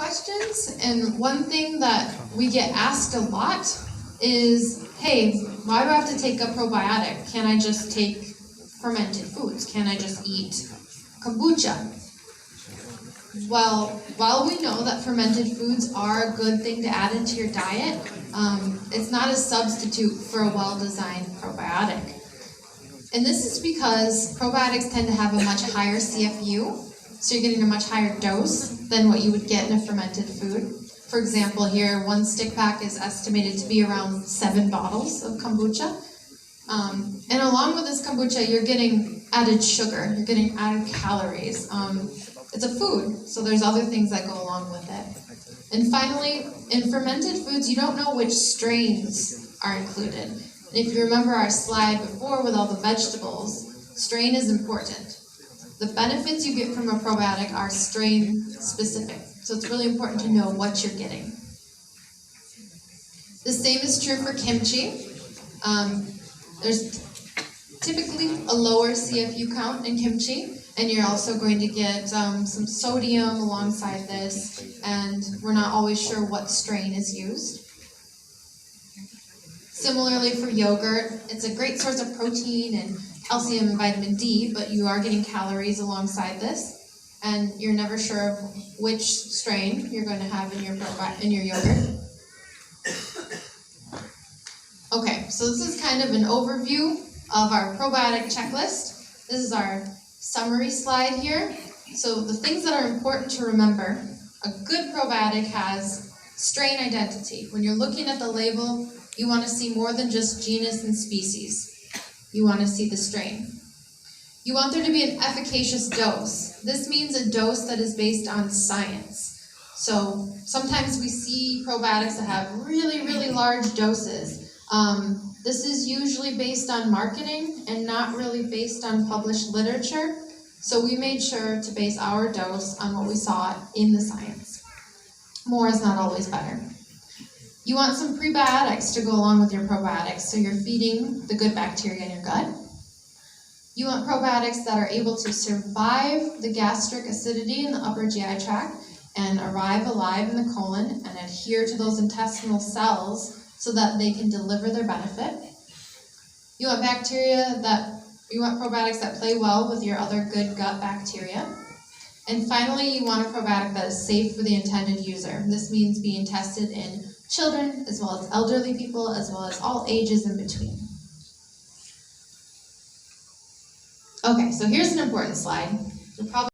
questions, and one thing that we get asked a lot is, hey, why do I have to take a probiotic? Can't I just take fermented foods? Can't I just eat kombucha? Well, while we know that fermented foods are a good thing to add into your diet, it's not a substitute for a well-designed probiotic. And this is because probiotics tend to have a much higher CFU, so you're getting a much higher dose than what you would get in a fermented food. For example, here, one stick pack is estimated to be around 7 bottles of kombucha. And along with this kombucha, you're getting added sugar, you're getting added calories. It's a food, so there's other things that go along with it. And finally, in fermented foods, you don't know which strains are included. And if you remember our slide before with all the vegetables, strain is important. The benefits you get from a probiotic are strain specific, so it's really important to know what you're getting. The same is true for kimchi. There's typically a lower CFU count in kimchi, and you're also going to get some sodium alongside this, and we're not always sure what strain is used. Similarly for yogurt, it's a great source of protein and calcium and vitamin D, but you are getting calories alongside this, and you're never sure of which strain you're going to have in your yogurt. Okay, so this is kind of an overview of our probiotic checklist. This is our summary slide here. So the things that are important to remember, a good probiotic has strain identity. When you're looking at the label, you want to see more than just genus and species. You want to see the strain. You want there to be an efficacious dose. This means a dose that is based on science. So sometimes we see probiotics that have really, really large doses. This is usually based on marketing and not really based on published literature. So we made sure to base our dose on what we saw in the science. More is not always better. You want some prebiotics to go along with your probiotics, so you're feeding the good bacteria in your gut. You want probiotics that are able to survive the gastric acidity in the upper GI tract and arrive alive in the colon and adhere to those intestinal cells so that they can deliver their benefit. You want probiotics that play well with your other good gut bacteria. And finally, you want a probiotic that is safe for the intended user. This means being tested in children, as well as elderly people, as well as all ages in between. Okay, so here's an important slide. You'll probably